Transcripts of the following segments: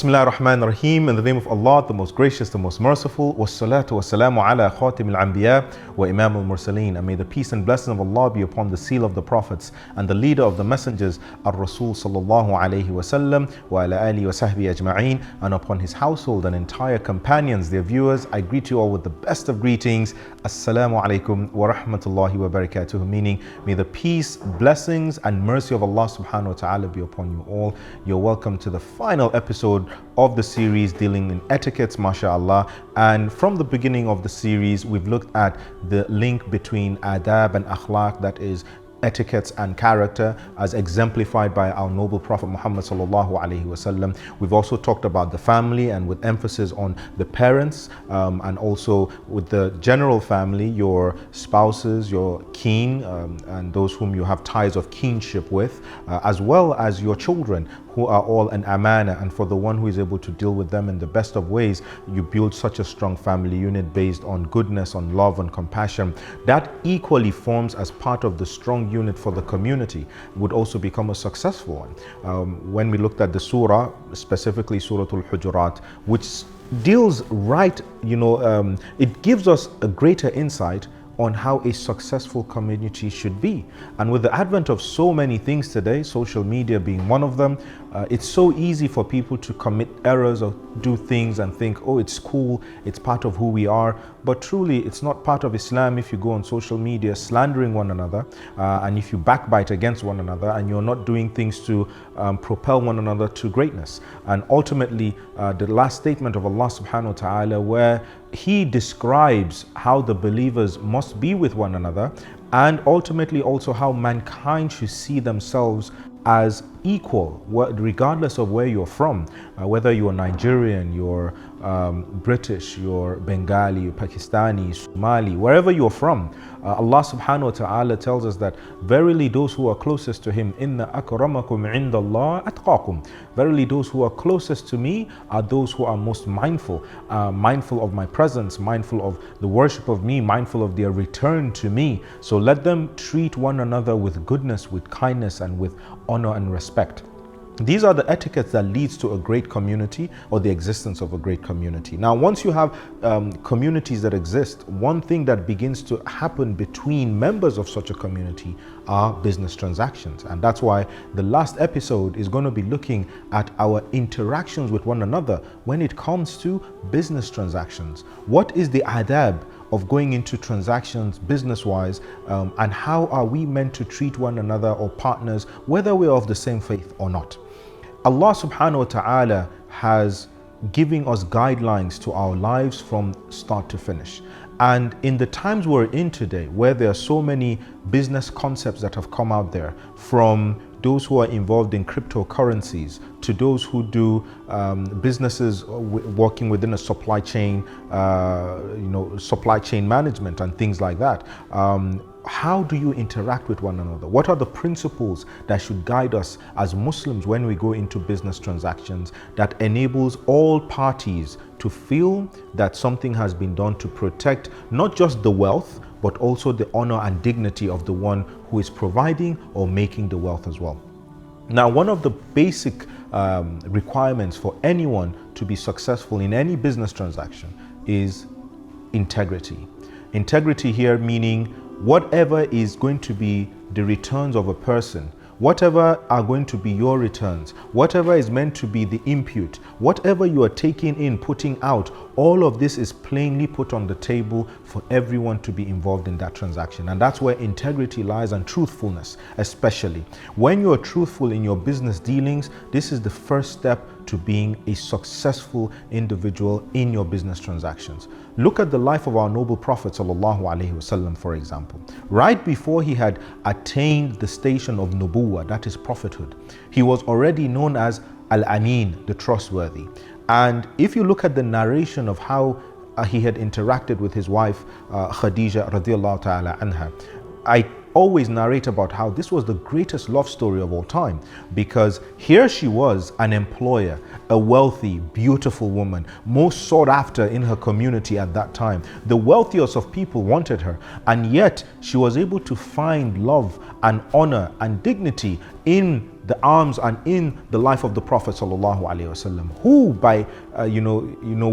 Bismillah ar-Rahman ar-Rahim. In the name of Allah, the most gracious, the most merciful. Wassalatu wassalamu ala khatim al-anbiya wa imam al-mursaleen. And may the peace and blessing of Allah be upon the seal of the prophets and the leader of the messengers, ar-Rasul sallallahu alayhi wa sallam, wa ala alihi wa sahbihi ajma'een, and upon his household and entire companions, their viewers. I greet you all with the best of greetings. Assalamu alaikum wa rahmatullahi wa barakatuh. Meaning, may the peace, blessings and mercy of Allah subhanahu wa ta'ala be upon you all. You're welcome to the final episode of the series dealing in etiquettes, mashallah. And from the beginning of the series, we've looked at the link between adab and akhlaq, that is etiquettes and character, as exemplified by our noble Prophet Muhammad sallallahu alaihi wasallam. We've also talked about the family, and with emphasis on the parents, and also with the general family, your spouses, your kin, and those whom you have ties of kinship with, as well as your children, who are all an amana. And for the one who is able to deal with them in the best of ways, you build such a strong family unit based on goodness, on love and compassion. That equally forms as part of the strong unit for the community, would also become a successful one. When we looked at the surah, specifically Surah Al-Hujurat, which deals right, it gives us a greater insight on how a successful community should be. And with the advent of so many things today, social media being one of them, it's so easy for people to commit errors or do things and think, oh, it's cool, it's part of who we are. But truly, it's not part of Islam if you go on social media slandering one another, and if you backbite against one another, and you're not doing things to propel one another to greatness. And ultimately, the last statement of Allah subhanahu wa ta'ala, where He describes how the believers must be with one another, and ultimately also how mankind should see themselves as equal, regardless of where you're from, whether you're Nigerian, you're British, you're Bengali, you're Pakistani, Somali, wherever you're from. Allah subhanahu wa ta'ala tells us that verily those who are closest to Him, inna akramakum indallah atqakum. Verily those who are closest to me are those who are most mindful of my presence, mindful of the worship of me, mindful of their return to me. So let them treat one another with goodness, with kindness, and with honor and respect. These are the etiquettes that leads to a great community, or the existence of a great community. Now, once you have communities that exist, one thing that begins to happen between members of such a community are business transactions. And that's why the last episode is going to be looking at our interactions with one another when it comes to business transactions. What is the adab of going into transactions business-wise, and how are we meant to treat one another or partners, whether we're of the same faith or not? Allah subhanahu wa ta'ala has given us guidelines to our lives from start to finish. And in the times we're in today, where there are so many business concepts that have come out there, from those who are involved in cryptocurrencies to those who do businesses working within a supply chain, supply chain management and things like that. How do you interact with one another? What are the principles that should guide us as Muslims when we go into business transactions that enables all parties to feel that something has been done to protect not just the wealth, but also the honor and dignity of the one who is providing or making the wealth as well? Now, one of the basic requirements for anyone to be successful in any business transaction is integrity. Integrity here meaning whatever is going to be the returns of a person, whatever are going to be your returns, whatever is meant to be the input, whatever you are taking in, putting out, all of this is plainly put on the table for everyone to be involved in that transaction. And that's where integrity lies, and truthfulness especially. When you are truthful in your business dealings, this is the first step to being a successful individual in your business transactions. Look at the life of our noble Prophet sallallahu alaihi wasallam, for example. Right before he had attained the station of nubuwwah, that is prophethood, he was already known as al-Amin, the trustworthy. And if you look at the narration of how he had interacted with his wife Khadija radiallahu ta'ala anha, I always narrate about how this was the greatest love story of all time, because here she was, an employer, a wealthy, beautiful woman, most sought after in her community at that time. The wealthiest of people wanted her, and yet she was able to find love and honor and dignity in the arms and in the life of the Prophet sallallahu alaihi wasallam, who by we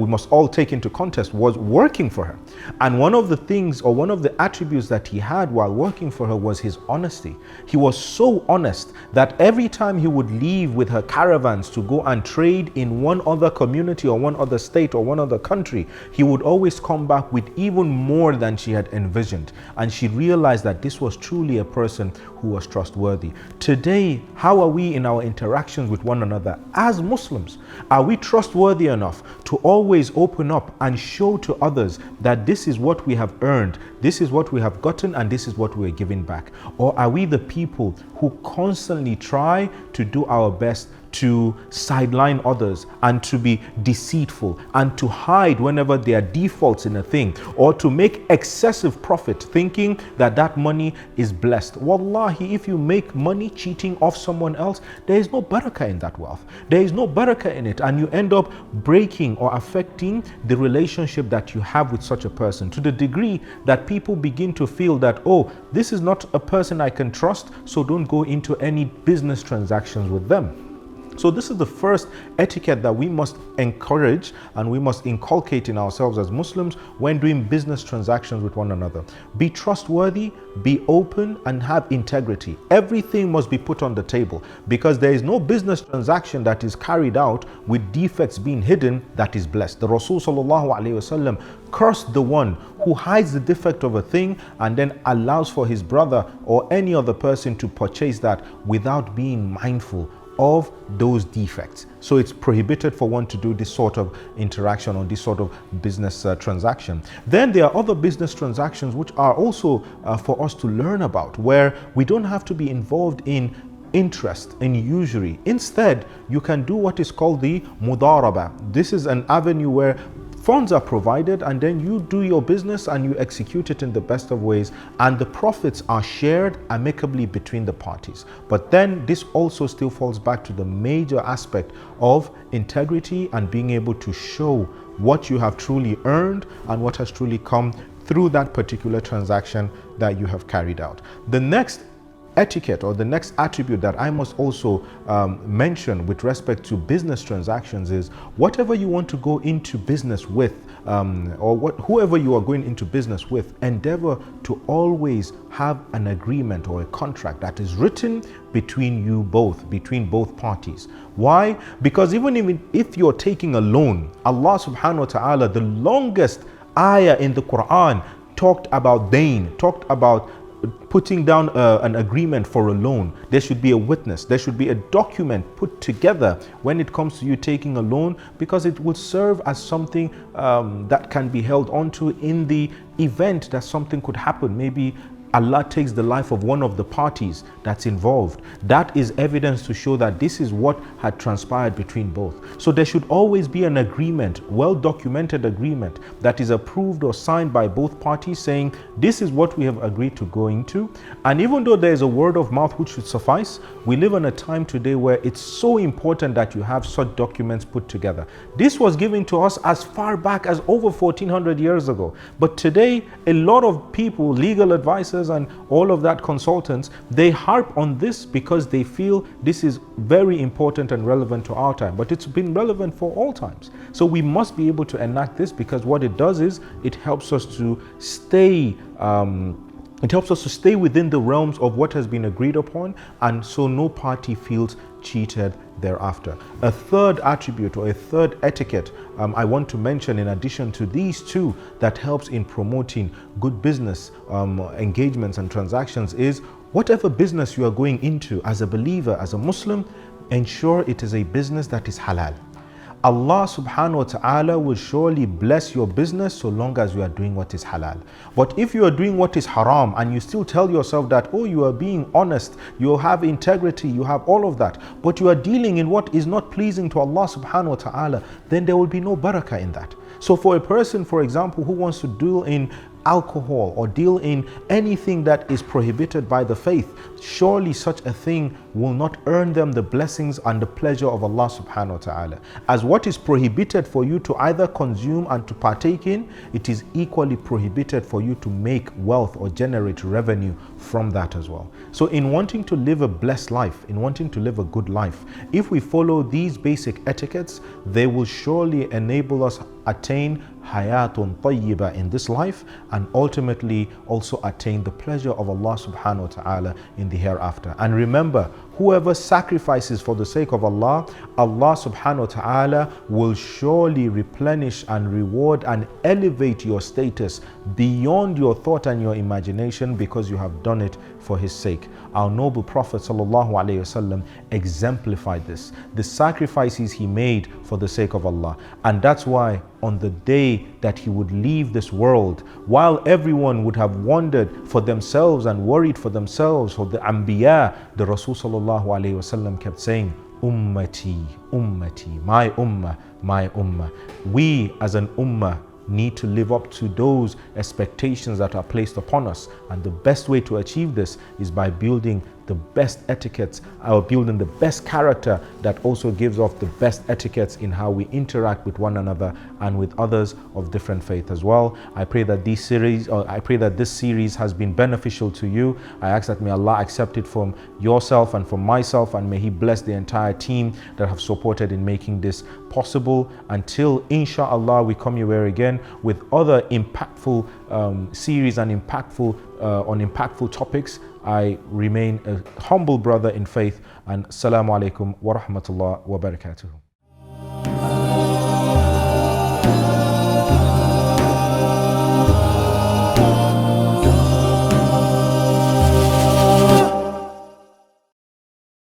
must all take into context, was working for her. And one of the things, or one of the attributes that he had while working for her, was his honesty. He was so honest that every time he would leave with her caravans to go and trade in one other community or one other state or one other country, he would always come back with even more than she had envisioned. And she realized that this was truly a person who was trustworthy. Today, how are we in our interactions with one another as Muslims? Are we trustworthy enough to always open up and show to others that this is what we have earned, this is what we have gotten, and this is what we are giving back? Or are we the people who constantly try to do our best to sideline others and to be deceitful and to hide whenever there are defaults in a thing, or to make excessive profit thinking that that money is blessed? Wallahi, if you make money cheating off someone else, there is no barakah in that wealth. There is no barakah in it, and you end up breaking or affecting the relationship that you have with such a person, to the degree that people begin to feel that, oh, this is not a person I can trust, so don't go into any business transactions with them. So this is the first etiquette that we must encourage and we must inculcate in ourselves as Muslims when doing business transactions with one another. Be trustworthy, be open, and have integrity. Everything must be put on the table, because there is no business transaction that is carried out with defects being hidden that is blessed. The Rasul sallallahu alaihi wasallam cursed the one who hides the defect of a thing and then allows for his brother or any other person to purchase that without being mindful of those defects. So it's prohibited for one to do this sort of interaction or this sort of business transaction. Then there are other business transactions which are also for us to learn about, where we don't have to be involved in interest, in usury. Instead, you can do what is called the mudaraba. This is an avenue where funds are provided and then you do your business and you execute it in the best of ways, and the profits are shared amicably between the parties. But then this also still falls back to the major aspect of integrity and being able to show what you have truly earned and what has truly come through that particular transaction that you have carried out. The next etiquette, or the next attribute that I must also mention with respect to business transactions, is whatever you want to go into business with, whoever you are going into business with, endeavor to always have an agreement or a contract that is written between you both, between both parties. Why? Because even if you're taking a loan, Allah subhanahu wa ta'ala, the longest ayah in the Quran, talked about dain, talked about putting down an agreement for a loan. There should be a witness, there should be a document put together when it comes to you taking a loan, because it will serve as something that can be held onto in the event that something could happen. Maybe Allah takes the life of one of the parties that's involved. That is evidence to show that this is what had transpired between both. So there should always be an agreement, well-documented agreement that is approved or signed by both parties, saying this is what we have agreed to go into. And even though there is a word of mouth which should suffice, we live in a time today where it's so important that you have such documents put together. This was given to us as far back as over 1400 years ago. But today, a lot of people, legal advisors and all of that consultants, they harp on this because they feel this is very important and relevant to our time. But it's been relevant for all times. So we must be able to enact this, because what it does is it helps us to stay within the realms of what has been agreed upon, and so no party feels cheated thereafter. A third attribute or a third etiquette I want to mention, in addition to these two, that helps in promoting good business engagements and transactions, is whatever business you are going into as a believer, as a Muslim, ensure it is a business that is halal. Allah subhanahu wa ta'ala will surely bless your business so long as you are doing what is halal. But if you are doing what is haram and you still tell yourself that, oh, you are being honest, you have integrity, you have all of that, but you are dealing in what is not pleasing to Allah subhanahu wa ta'ala, then there will be no barakah in that. So for a person, for example, who wants to deal in alcohol or deal in anything that is prohibited by the faith, surely such a thing will not earn them the blessings and the pleasure of Allah subhanahu wa ta'ala. As what is prohibited for you to either consume and to partake in, it is equally prohibited for you to make wealth or generate revenue from that as well. So in wanting to live a blessed life, in wanting to live a good life, if we follow these basic etiquettes, they will surely enable us attain hayatun tayyiba in this life, and ultimately also attain the pleasure of Allah subhanahu wa ta'ala in the hereafter. And remember, whoever sacrifices for the sake of Allah, Allah subhanahu wa ta'ala will surely replenish and reward and elevate your status beyond your thought and your imagination, because you have done it for his sake. Our noble Prophet sallallahu alaihi wasallam exemplified this, the sacrifices he made for the sake of Allah. And that's why on the day that he would leave this world, while everyone would have wondered for themselves and worried for themselves, for the Anbiya, the Rasul sallallahu alaihi wasallam kept saying, Ummati, Ummati, my ummah, my ummah. We as an ummah need to live up to those expectations that are placed upon us, and the best way to achieve this is by building the best etiquettes, or building the best character that also gives off the best etiquettes in how we interact with one another and with others of different faith as well. I pray that this series has been beneficial to you. I ask that may Allah accept it from yourself and from myself, and may He bless the entire team that have supported in making this possible. Until inshallah we come your way again with other impactful series and impactful topics. I remain a humble brother in faith, and assalamu alaikum wa rahmatullah wa barakatuh.